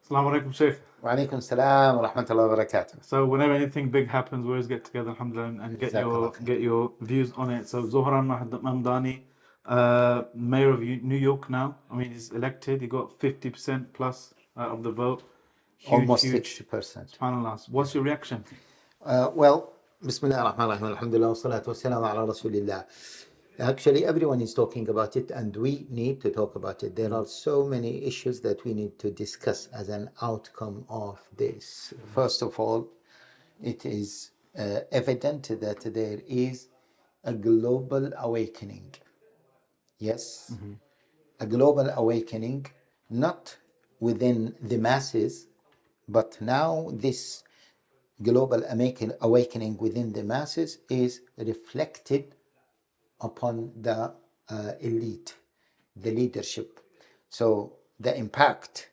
Assalamu alaikum, Sheikh. Wa alaikum salam wa rahmatullahi wa barakatuh. So whenever anything big happens, we always get together, alhamdulillah, and Jazakallah khair. get your views on it. So Zohran Mamdani, mayor of New York now. I mean, he's elected. He got 50% plus of the vote. Almost Huge. 60%. SubhanAllah. What's your reaction? Well, Bismillah ar-Rahman ar-Rahim, alhamdulillah, wa salatu wa salam ala Rasulillah. Actually, everyone is talking about it, and we need to talk about it. There are so many issues that we need to discuss as an outcome of this. First of all, it is evident that there is a global awakening. Yes, a global awakening, not within the masses, but now this global awakening within the masses is reflected upon the elite, the leadership. So the impact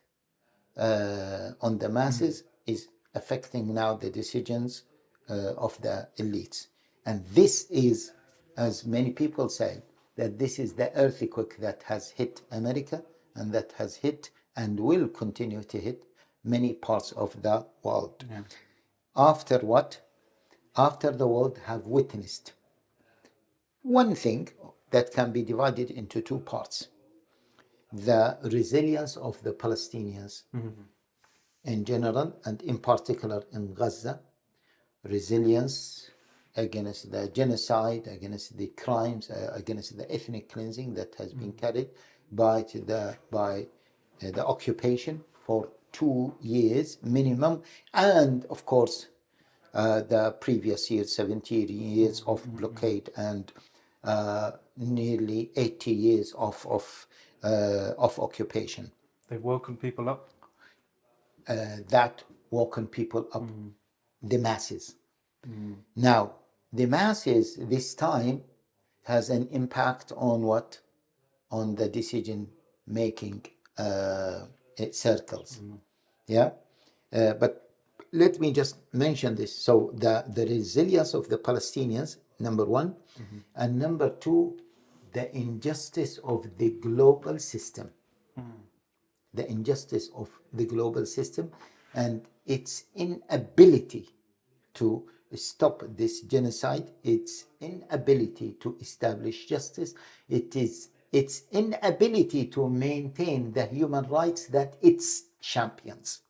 on the masses is affecting now the decisions of the elites. And this is, as many people say, that this is the earthquake that has hit America and that has hit and will continue to hit many parts of the world. Yeah. After what? After the world have witnessed one thing that can be divided into two parts: the resilience of the Palestinians in general, and in particular in Gaza, resilience against the genocide, against the crimes, against the ethnic cleansing that has been carried by the occupation for 2 years minimum, and of course the previous years, 70 years of blockade and nearly 80 years of occupation. They've woken people up. That woken people up, the masses. Now, the masses this time has an impact on what? On the decision-making circles. Yeah? But let me just mention this. So the resilience of the Palestinians, number one, and number two, the injustice of the global system. The injustice of the global system and its inability to stop this genocide, its inability to establish justice, it is its inability to maintain the human rights that it's champions.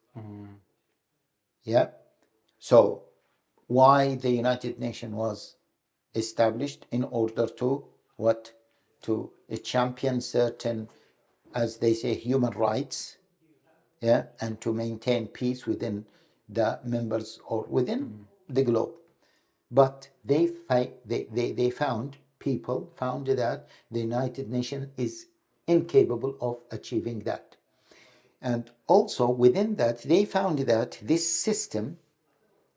Yeah. So why the United Nations was established? In order to what? To champion certain, as they say, human rights, yeah, and to maintain peace within the members or within the globe. But they found that the United Nations is incapable of achieving that. And also within that, they found that this system,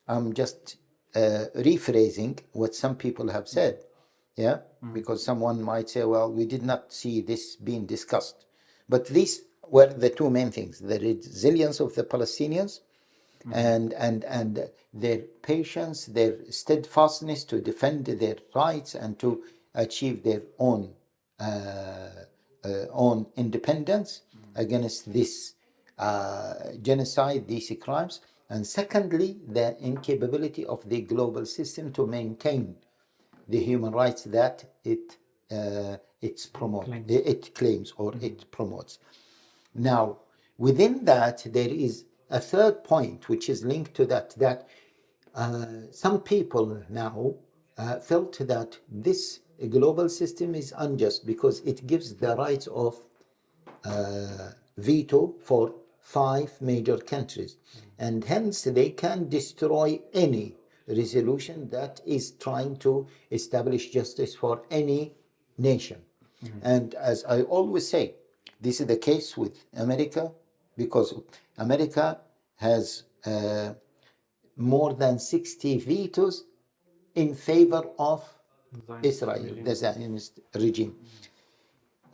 I'm just rephrasing what some people have said, yeah, because someone might say, well, we did not see this being discussed. But these were the two main things: the resilience of the Palestinians and their patience, their steadfastness to defend their rights and to achieve their own independence against this genocide, these crimes. And secondly, the incapability of the global system to maintain the human rights that it claims or it promotes. Now, within that, there is a third point which is linked to that some people now felt that this global system is unjust because it gives the rights of veto for 5 major countries, and hence they can destroy any resolution that is trying to establish justice for any nation. And as I always say, this is the case with America, because America has more than 60 vetoes in favor of Israel, the Zionist regime.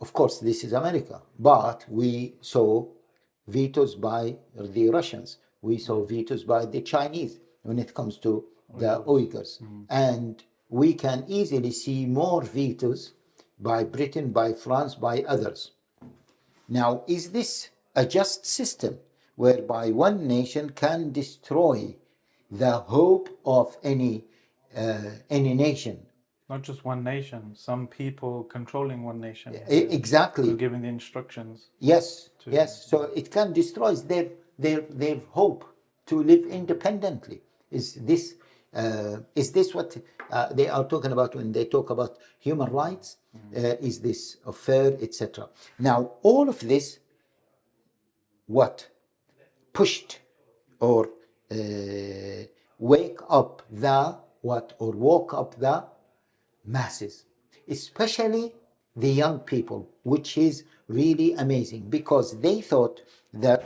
Of course, this is America, but we saw vetoes by the Russians. We saw vetoes by the Chinese when it comes to the Uyghurs. And we can easily see more vetoes by Britain, by France, by others. Now, is this a just system? whereby one nation can destroy the hope of any nation. Not just one nation, some people controlling one nation. Exactly. Who are giving the instructions. Yes, yes. So it can destroy their hope to live independently. Is this what they are talking about when they talk about human rights? Is this fair, etc.? Now, all of this, what pushed or wake up the what or woke up the masses, especially the young people, which is really amazing because they thought that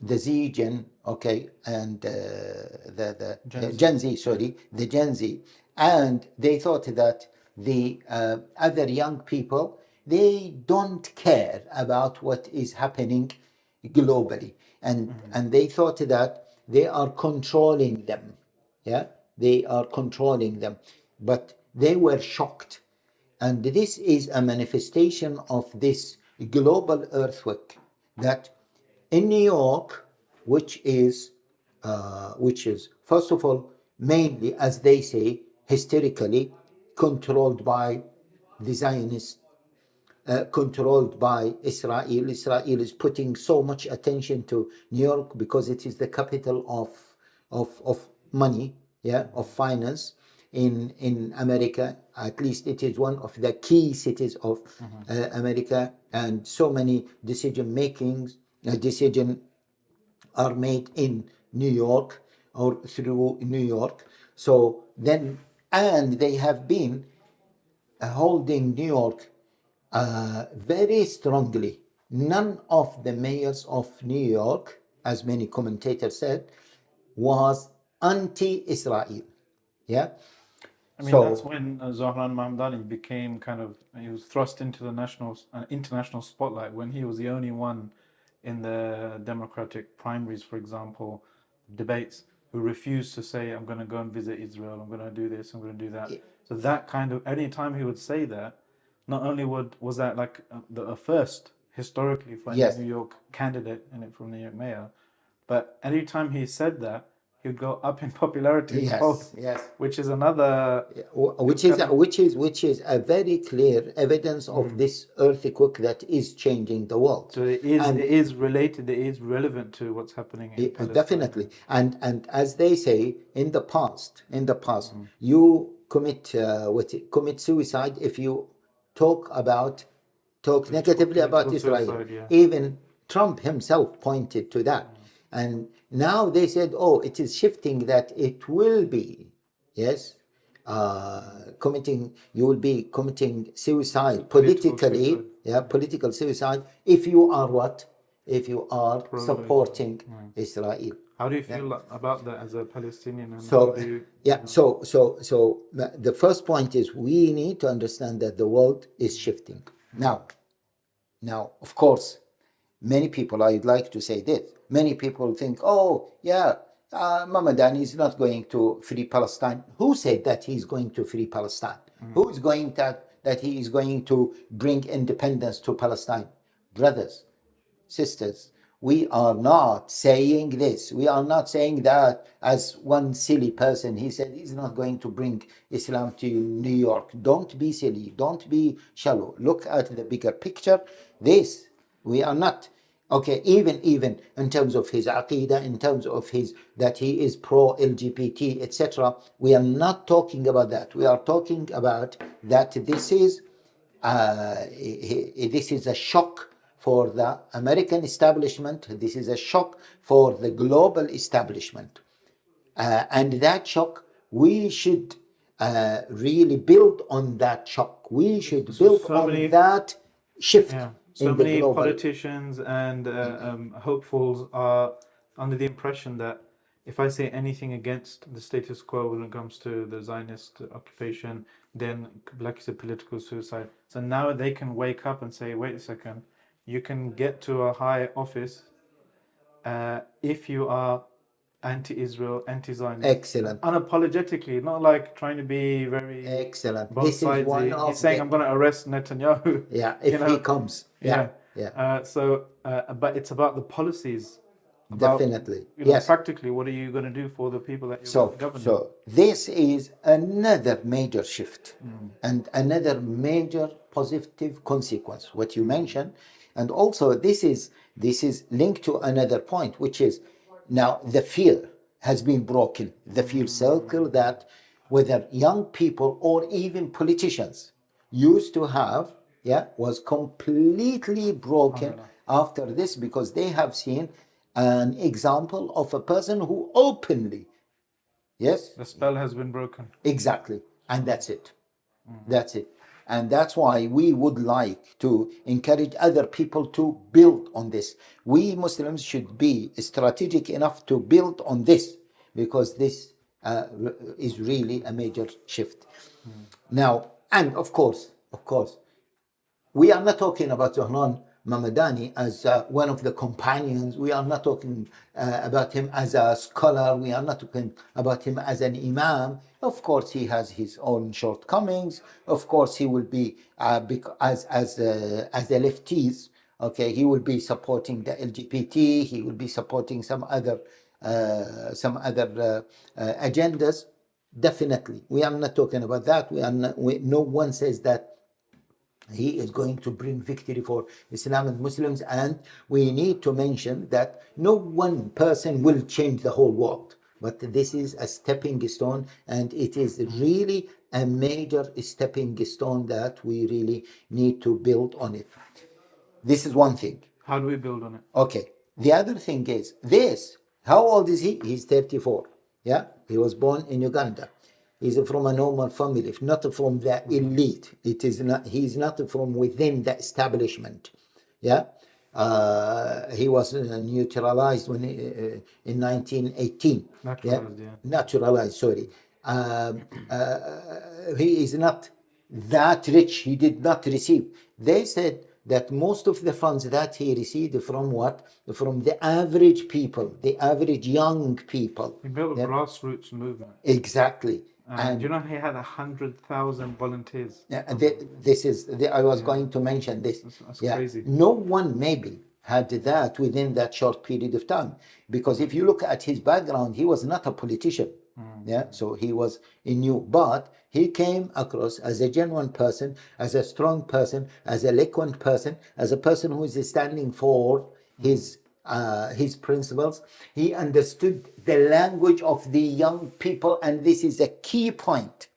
the Z Gen, okay, and the Gen Z, sorry, the Gen Z, and they thought that the other young people, they don't care about what is happening globally, and they thought that they are controlling them. Yeah, they are controlling them, but they were shocked. And this is a manifestation of this global earthquake that in New York, which is first of all mainly, as they say, historically controlled by the Zionists, controlled by Israel. Israel is putting so much attention to New York because it is the capital of money, yeah, of finance in America. At least it is one of the key cities of America, and so many decision are made in New York or through New York. So then, and they have been holding New York very strongly. None of the mayors of New York, as many commentators said, was anti-Israel. Yeah. I mean, that's when Zohran Mamdani became he was thrust into the international spotlight when he was the only one in the Democratic primaries, for example, debates, who refused to say, I'm going to go and visit Israel, I'm going to do this, I'm going to do that. So that any time he would say that, not only was that like a first historically for any New York candidate from New York mayor, but any time he said that, he'd go up in popularity in polls, which is another, which is a very clear evidence of this earthquake that is changing the world. So it is related, it is relevant to what's happening in Palestine. Definitely, and as they say, in the past, you commit suicide if you talk negatively about Israel. Suicide, yeah. Even Trump himself pointed to that. And now they said, oh, it is shifting, that it will be, yes, you will be committing suicide politically, political suicide, if you are what? If you are supporting Israel. How do you feel about that as a Palestinian? And so the first point is we need to understand that the world is shifting. Now, of course, many people, I'd like to say this, many people think, oh, yeah, Mamdani is not going to free Palestine. Who said that he's going to free Palestine? Who is going that he is going to bring independence to Palestine? Brothers, sisters, we are not saying this. We are not saying that as one silly person. He said he's not going to bring Islam to New York. Don't be silly. Don't be shallow. Look at the bigger picture. We are not. Okay, even in terms of his aqidah, in terms of that he is pro-LGBT, etc., we are not talking about that. We are talking about that this is a shock for the American establishment. This is a shock for the global establishment. And that shock, we should really build on that shock. We should build on that shift. Yeah. So many politicians and hopefuls are under the impression that if I say anything against the status quo when it comes to the Zionist occupation, then, like you said, political suicide. So now they can wake up and say, wait a second, you can get to a high office if you are anti-Israel, anti-Zionist. Excellent. Unapologetically, not like trying to be very... Excellent. Both sides. He's saying, I'm going to arrest Netanyahu. Yeah, if he comes. But it's about the policies about, Definitely. you know, Yes. practically, what are you going to do for the people that you're So, governing? so this is another major shift and another major positive consequence, what you mentioned. And also this is linked to another point, which is now the fear has been broken. The fear circle that whether young people or even politicians used to have, was completely broken after this, because they have seen an example of a person who openly, yes, The spell has been broken. exactly, and that's it. That's it. And that's why we would like to encourage other people to build on this. We Muslims should be strategic enough to build on this, because this is really a major shift. Now, and of course, we are not talking about Zohran Mamdani as one of the companions. We are not talking about him as a scholar. We are not talking about him as an imam. Of course, he has his own shortcomings. Of course, he will be as the lefties. Okay, he will be supporting the LGBT. He will be supporting some other agendas. Definitely, we are not talking about that. No one says that he is going to bring victory for Islam and Muslims. And we need to mention that no one person will change the whole world. But this is a stepping stone, and it is really a major stepping stone that we really need to build on it. This is one thing. How do we build on it? Okay. The other thing is this. How old is he? He's 34. Yeah. He was born in Uganda. He's from a normal family, not from the elite. It is not. He's not from within the establishment. Yeah. He was neutralized when in 1918. Naturalized, yeah. Naturalized. Sorry. He is not that rich. He did not receive. They said that most of the funds that he received from what? From the average people, the average young people. He built a grassroots movement. Exactly. And you know, he had 100,000 volunteers. I was going to mention this. That's crazy. No one maybe had that within that short period of time, because if you look at his background, he was not a politician. So he was new, but he came across as a genuine person, as a strong person, as a eloquent person, as a person who is standing for his principles. He understood the language of the young people, and this is a key point.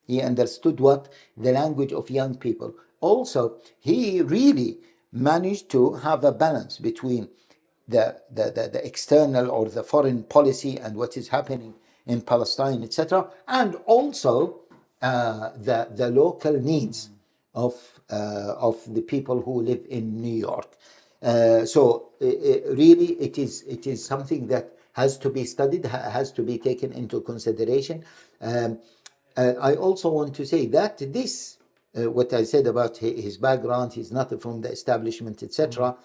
He understood what? The language of young people. Also, he really managed to have a balance between the external or the foreign policy and what is happening in Palestine, etc., and also the local needs of the people who live in New York. So really, it is something that has to be studied, has to be taken into consideration. I also want to say that this, what I said about his background, he's not from the establishment, etc.,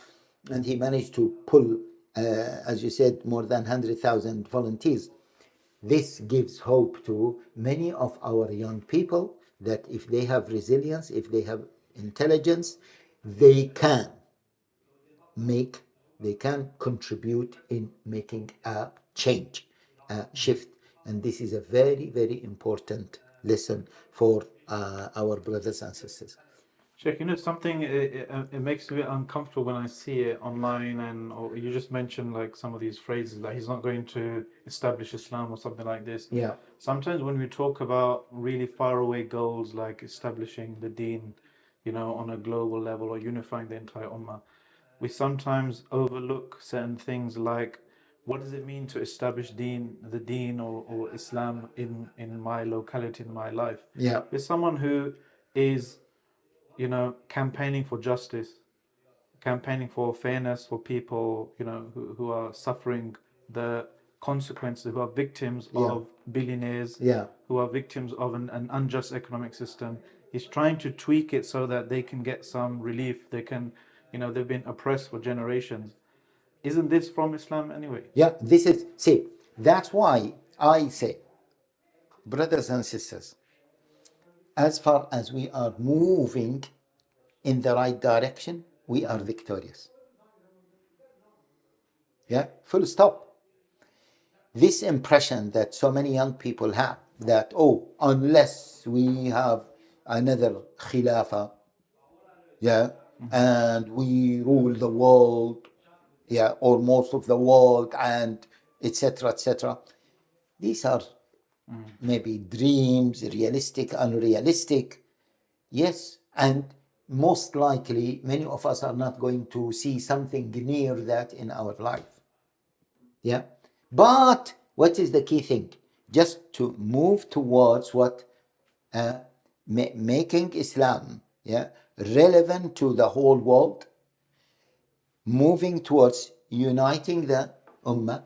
and he managed to pull, as you said, more than 100,000 volunteers. This gives hope to many of our young people that if they have resilience, if they have intelligence, they can contribute in making a change, a shift. And this is a very, very important lesson for our brothers and sisters. Sheikh, you know something, it makes me uncomfortable when I see it online, or you just mentioned like some of these phrases that he's not going to establish Islam or something like this. Yeah. Sometimes when we talk about really far away goals like establishing the deen, you know, on a global level or unifying the entire ummah, we sometimes overlook certain things like what does it mean to establish the deen or Islam in my locality, in my life. Yeah. There's someone who is, you know, campaigning for justice, campaigning for fairness for people, you know, who are suffering the consequences, who are victims of billionaires, who are victims of an unjust economic system. He's trying to tweak it so that they can get some relief. They can, you know, they've been oppressed for generations. Isn't this from Islam anyway? Yeah, that's why I say, brothers and sisters, as far as we are moving in the right direction, we are victorious. Yeah, full stop. This impression that so many young people have that, oh, unless we have another khilafah, yeah, and we rule the world, yeah, or most of the world, and etc., etc. These are maybe dreams, realistic, unrealistic. Yes, and most likely many of us are not going to see something near that in our life. Yeah, but what is the key thing? Just to move towards what making Islam, yeah, relevant to the whole world, moving towards uniting the ummah,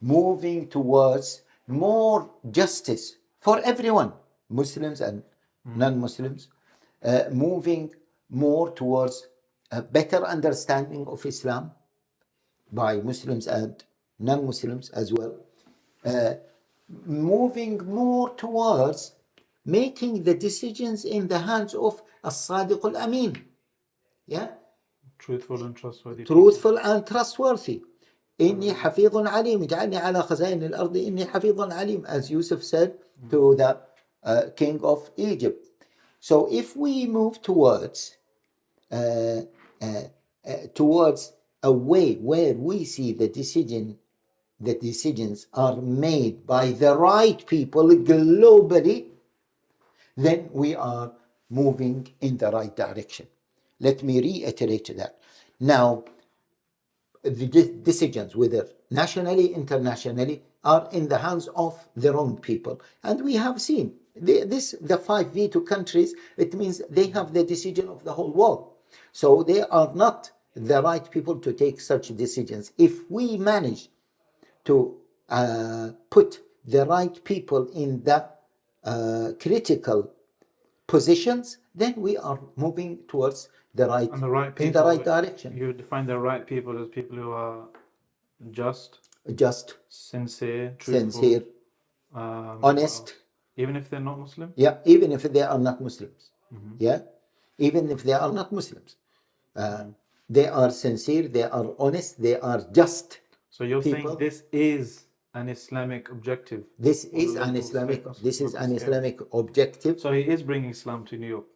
moving towards more justice for everyone, Muslims and non-Muslims, moving more towards a better understanding of Islam by Muslims and non-Muslims as well, moving more towards making the decisions in the hands of as-Sadiq al-Amin, yeah, Truthful and trustworthy. truthful and trustworthy. إني حفيظ عليم اجعلني على خزائن الأرض إني حفيظ عليم, as Yusuf said to the king of Egypt. So if we move towards towards a way where we see the decisions are made by the right people globally, then we are moving in the right direction. Let me reiterate that. Now, the decisions, whether nationally, internationally, are in the hands of the wrong people. And we have seen the 5 veto countries, it means they have the decision of the whole world. So they are not the right people to take such decisions. If we manage to put the right people in the critical positions, then we are moving towards the right, And the right people, in the right direction. You define the right people as people who are just, sincere, truthful, honest. Even if they're not Muslim? Yeah, even if they are not Muslims. Yeah, even if they are not Muslims. They are sincere, they are honest, they are just. So you're people. saying this is an Islamic objective? This is an Islamic objective. So he is bringing Islam to New York?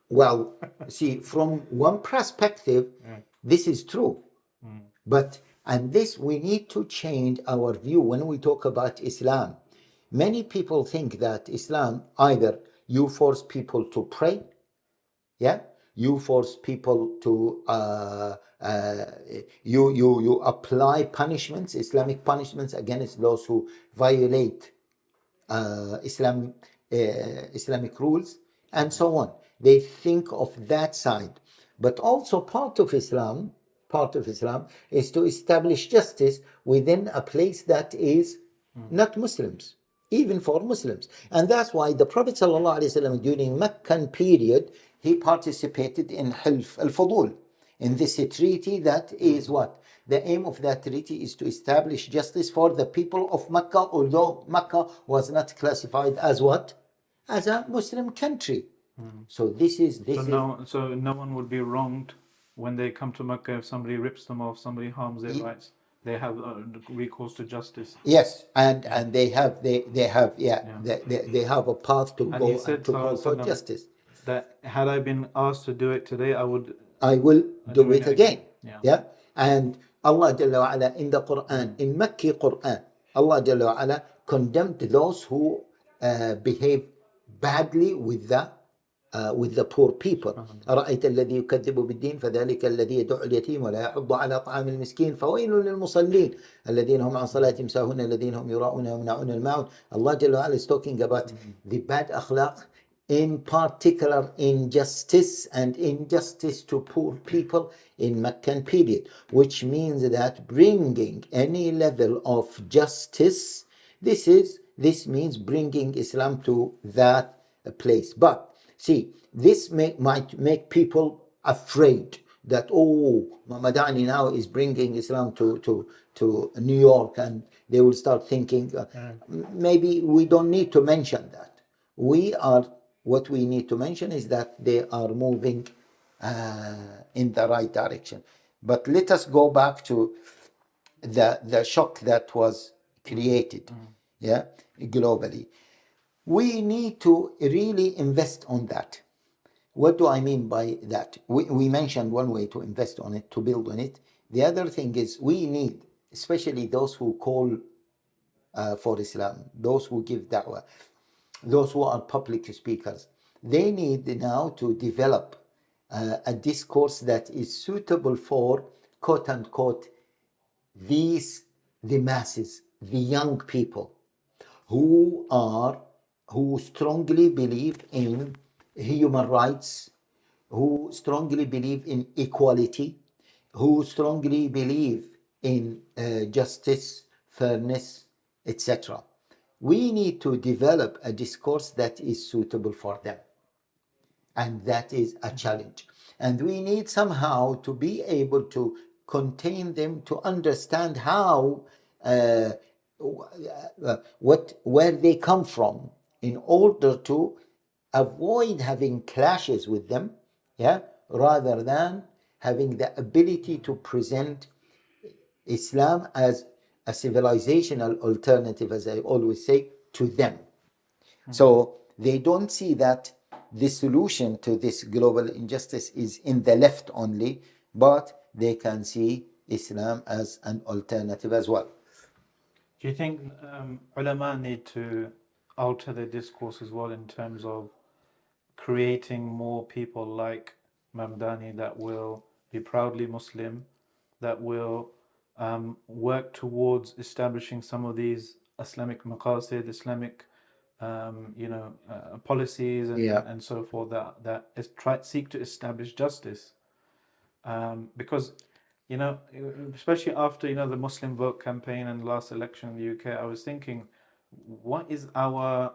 Well, see, from one perspective, this is true. But, and this, we need to change our view when we talk about Islam. Many people think that Islam, either you force people to pray, yeah, you force people to you apply punishments, Islamic punishments against those who violate Islamic rules, and so on. They think of that side. But also part of Islam is to establish justice within a place that is not Muslims, even for Muslims. And that's why the Prophet ﷺ during Meccan period, he participated in Hilf al-Fudul, in this treaty that is what? The aim of that treaty is to establish justice for the people of Mecca, although Mecca was not classified as what? As a Muslim country. So this is... So no one would be wronged when they come to Mecca if somebody rips them off, somebody harms their rights. They have recourse to justice. Yes, and they have a path to go and to call for justice. That had I been asked to do it today, I will do it again. Yeah. And Allah Jalla wa Ala in the Quran, in Makki Quran, Allah Jalla wa Ala condemned those who behave badly with the poor people. أرأيت الذي يكذب بالدين فذلك الذي يدع اليتيم ولا يحض على طعام المسكين فويل للمصلين الذين هم عن صلاتهم ساهون الذين هم يراءون ويمنعون الماعون. Allah Jalla wa Ala is talking about the bad akhlaq, in particular injustice to poor people in Meccan period, which means that bringing any level of justice, this means bringing Islam to that place. But see, this might make people afraid that, oh, Mamdani now is bringing Islam to New York, and they will start thinking, maybe we don't need to mention that. What we need to mention is that they are moving in the right direction. But let us go back to the shock that was created, yeah, globally. We need to really invest on that. What do I mean by that? We mentioned one way to invest on it, to build on it. The other thing is we need, especially those who call for Islam, those who give da'wah, those who are public speakers, they need now to develop a discourse that is suitable for, quote unquote, the masses, the young people who strongly believe in human rights, who strongly believe in equality, who strongly believe in justice, fairness, etc. We need to develop a discourse that is suitable for them. And that is a challenge. And we need somehow to be able to contain them, to understand how, where they come from, in order to avoid having clashes with them, yeah, rather than having the ability to present Islam as a civilizational alternative, as I always say, to them. So they don't see that the solution to this global injustice is in the left only, but they can see Islam as an alternative as well. Do you think ulama need to alter their discourse as well in terms of creating more people like Mamdani that will be proudly Muslim, that will work towards establishing some of these Islamic maqasid, Islamic policies and so forth that seek to establish justice, because especially after the Muslim vote campaign and last election in the UK, I was thinking, what is our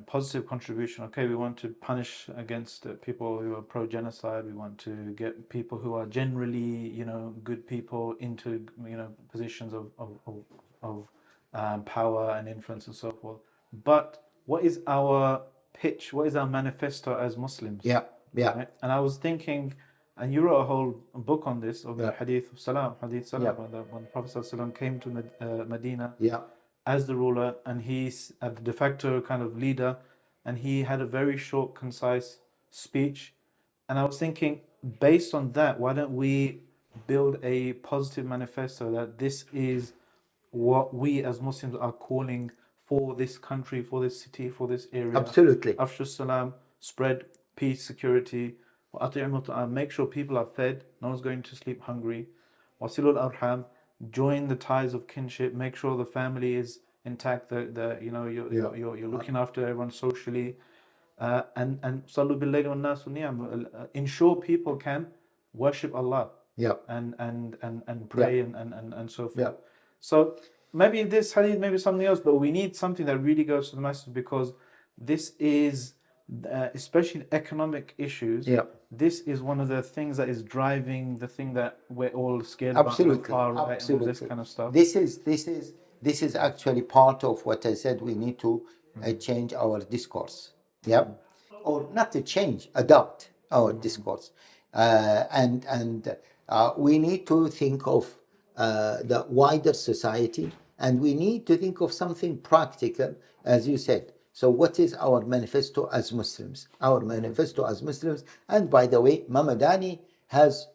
positive contribution? Okay, we want to punish against people who are pro-genocide. We want to get people who are generally good people into positions of power and influence and so forth. But what is our pitch? What is our manifesto as Muslims? Yeah. Right? And I was thinking, and you wrote a whole book on this, of the Hadith Salam, when the Prophet ﷺ came to Medina as the ruler, and he's a de facto kind of leader, and he had a very short, concise speech. And I was thinking, based on that, why don't we build a positive manifesto that this is what we as Muslims are calling for this country, for this city, for this area. Absolutely. Afshu salam, spread peace, security. Make sure people are fed, no one's going to sleep hungry. Wasilul arham, join the ties of kinship, make sure the family is intact, you're looking after everyone socially. And Sallu bil layli wan nasu niyam, ensure people can worship Allah and pray and so forth. So maybe this hadith, maybe something else, but we need something that really goes to the masses, because this is, especially economic issues, this is one of the things that is driving the thing that we're all scared about, far right, and all this kind of stuff. This is actually part of what I said. We need to change our discourse, or not to change, adopt our discourse, and we need to think of the wider society, and we need to think of something practical, as you said. So what is our manifesto as Muslims? Our manifesto as Muslims, and by the way, Mamdani has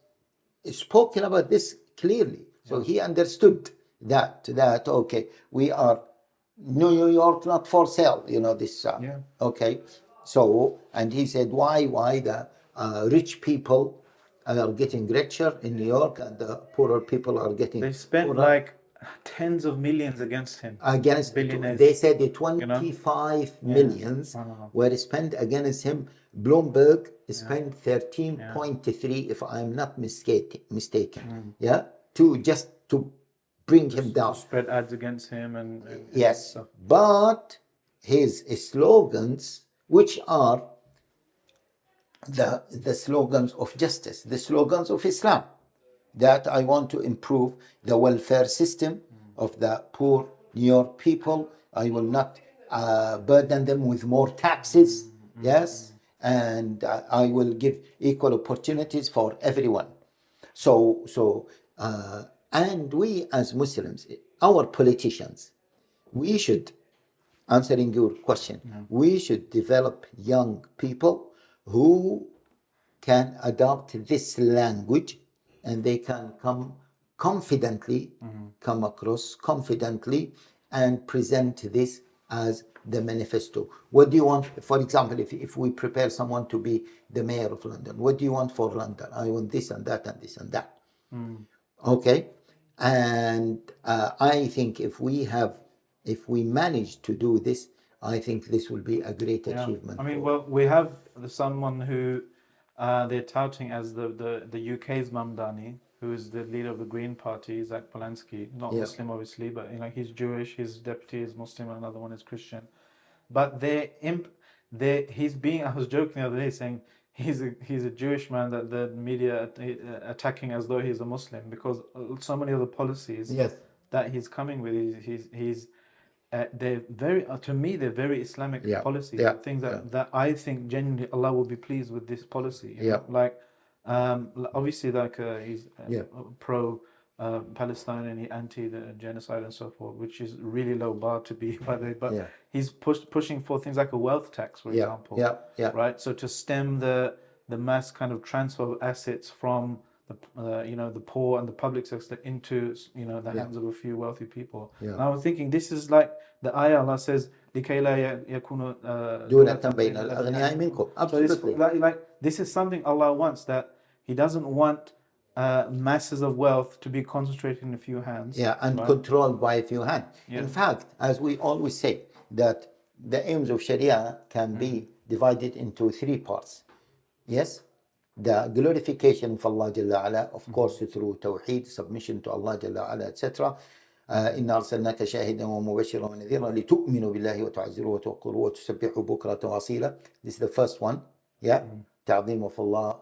spoken about this clearly. So he understood that okay, we are New York not for sale, this okay. So, and he said why the rich people are getting richer in New York and the poorer people are getting They spent poorer. like tens of millions against him. Against billionaires. They said the 25 millions were spent against him. Bloomberg spent 13.3, if I'm not mistaken. To bring him down. To spread ads against him and yes, stuff. But his slogans, which are the slogans of justice, the slogans of Islam, that I want to improve the welfare system of the poor New York people. I will not burden them with more taxes. Yes, and I will give equal opportunities for everyone. So And we as Muslims, our politicians, we should, answering your question, we should develop young people who can adopt this language, and they can come confidently, come across confidently, and present this as the manifesto. What do you want? For example, if we prepare someone to be the mayor of London, what do you want for London? I want this and that and this and that. Okay, and I think if we manage to do this, I think this will be a great achievement. I mean, well, we have someone who they're touting as the UK's Mamdani, who is the leader of the Green Party, Zach Polanski, not Muslim obviously, but he's Jewish, his deputy is Muslim, and another one is Christian. But he's being, I was joking the other day saying he's a Jewish man that the media attacking as though he's a Muslim, because so many of the policies that he's coming with, they're very, to me, they're very Islamic policies, things that I think genuinely Allah will be pleased with this policy. You know? Like, obviously, like he's pro Palestinian, anti the genocide and so forth, which is really low bar to be, by the way. But he's pushing for things like a wealth tax, for example. Right. So to stem the mass kind of transfer of assets from the poor and the public sector into the hands of a few wealthy people. And I was thinking, this is like the ayah Allah says, لكي لا يكون دولة بين الأغنياء منكم. Absolutely. Like this is something Allah wants, that He doesn't want masses of wealth to be concentrated in a few hands. And controlled by a few hands. In fact, as we always say, that the aims of Sharia can be divided into three parts. Yes? The glorification of Allah Jalla Ala, of course, through Tawheed, submission to Allah Jalla Ala, etc. إِنَّا أَرْسَلْنَاكَ شَاهِدًا وَمُبَشِّرًا وَنَذِيرًا لِتُؤْمِنُوا بِاللَّهِ وَتُعَزِّرُوهُ وَتُوَقِّرُوهُ وَتُسَبِّحُوا بُكْرَةً وَأَصِيلًا. This is the first one. Ta'zim of Allah,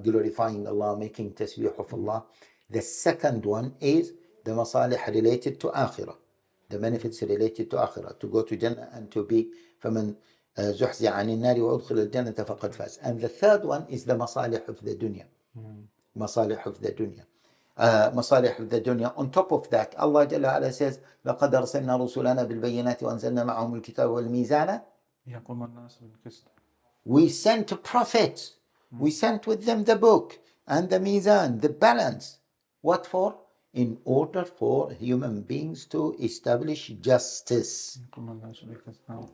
glorifying Allah, making tasbih of Allah. The second one is the masalih related to akhirah, the benefits related to akhirah, to go to Jannah and to be فَمَنْ زُحْزِحَ عَنِ النَّارِ وَأُدْخِلَ الْجَنَّةَ فَقَدْ فَازَ. And the third one is the masalih of the dunya. Masalih of the dunya. Masalih of the dunya. On top of that, Allah Jalla Ala says, لَقَدْ أَرْسَلْنَا رُسُلَنَا بِالْبَيِّنَاتِ وَأَنزَلْنَا مَعَهُمُ الْكِتَابَ وَالْمِيزَانَ. We sent prophets. We sent with them the book and the mizan, the balance. What for? In order for human beings to establish justice. لِيَقُومَ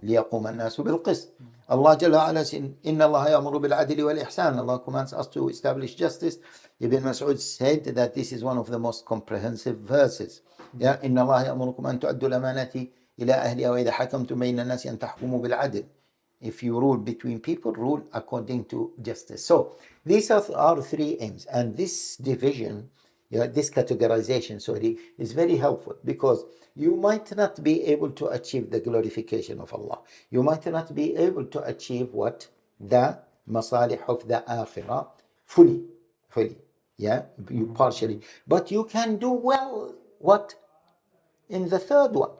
النَّاسُ بِالْقِسْطِ. Allah Jalla Ala says, إِنَّ اللَّهَ يَأْمُرُ بِالْعَدْلِ وَالْإِحْسَانِ. Allah commands us to establish justice. Ibn Mas'ud said that this is one of the most comprehensive verses. إِنَّ اللَّهَ يَأْمُرُكُمْ أَن تُؤَدُّوا الْأَمَانَاتِ إِلَى أَهْلِهَا وَإِذَا حَكَمْتُم بَيْنَ النَّاسِ أَن تَحْكُمُوا بِالْعَدْلِ. If you rule between people, rule according to justice. So these are our three aims. And this division, this categorization, is very helpful, because you might not be able to achieve the glorification of Allah. You might not be able to achieve what? The masalih of the akhirah fully. You partially. But you can do well, what? In the third one.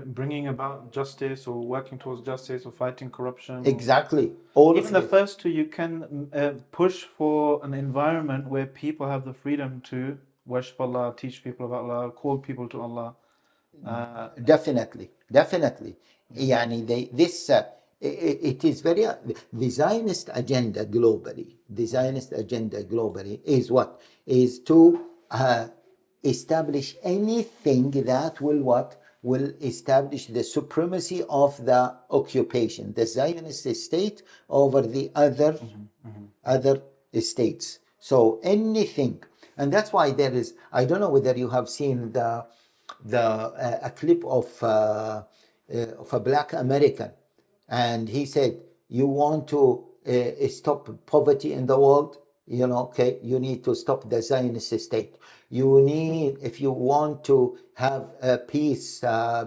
Bringing about justice, or working towards justice, or fighting corruption. Exactly. Even the first two, you can push for an environment where people have the freedom to worship Allah, teach people about Allah, call people to Allah. Definitely. It is very, the Zionist agenda globally is what? Is to establish anything that will establish the supremacy of the occupation, the Zionist state over the other states. So anything, and that's why there is, I don't know whether you have seen a clip of a black American, and he said, you want to stop poverty in the world, you need to stop the Zionist state. If you want to have a peace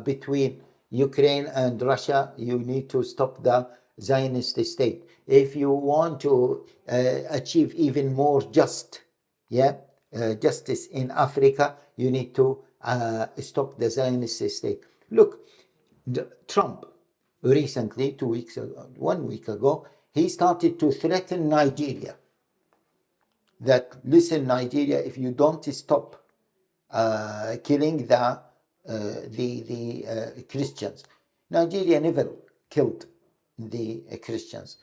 between Ukraine and Russia, you need to stop the Zionist state. If you want to achieve even more justice in Africa, you need to stop the Zionist state. Look, Trump recently, 1 week ago, he started to threaten Nigeria. that, listen, Nigeria, if you don't stop killing the Christians. Nigeria never killed the Christians,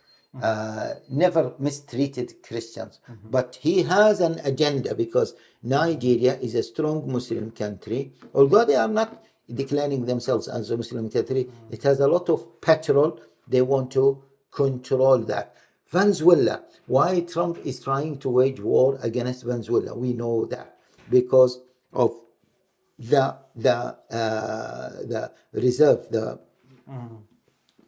never mistreated Christians, but he has an agenda, because Nigeria is a strong Muslim country, although they are not declaring themselves as a Muslim country. It has a lot of petrol. They want to control that. Venezuela, why Trump is trying to wage war against Venezuela? We know that because of the reserve, the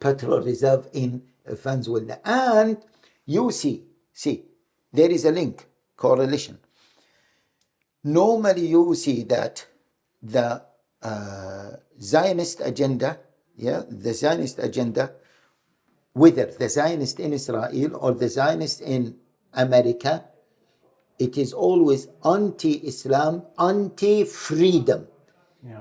petrol reserve in Venezuela. And you see, there is a link, correlation. Normally you see that the Zionist agenda, the Zionist agenda, whether the Zionist in Israel or the Zionist in America, it is always anti-Islam, anti-freedom,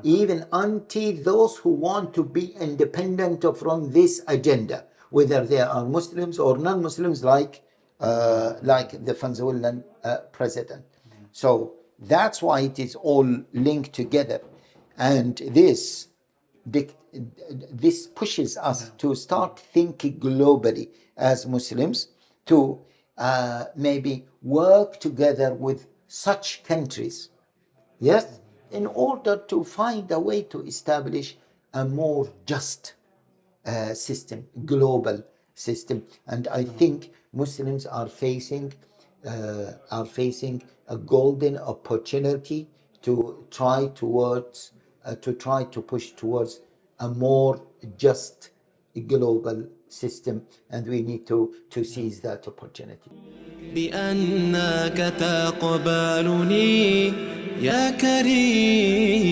even anti those who want to be independent from this agenda, whether they are Muslims or non-Muslims, like the Venezuelan president. So that's why it is all linked together, and this pushes us to start thinking globally as Muslims, to maybe work together with such countries, yes, in order to find a way to establish a more just system, global system. And I think Muslims are facing a golden opportunity to try to push towards a more just global system, and we need to seize that opportunity. بأنك تقبلني يا كريم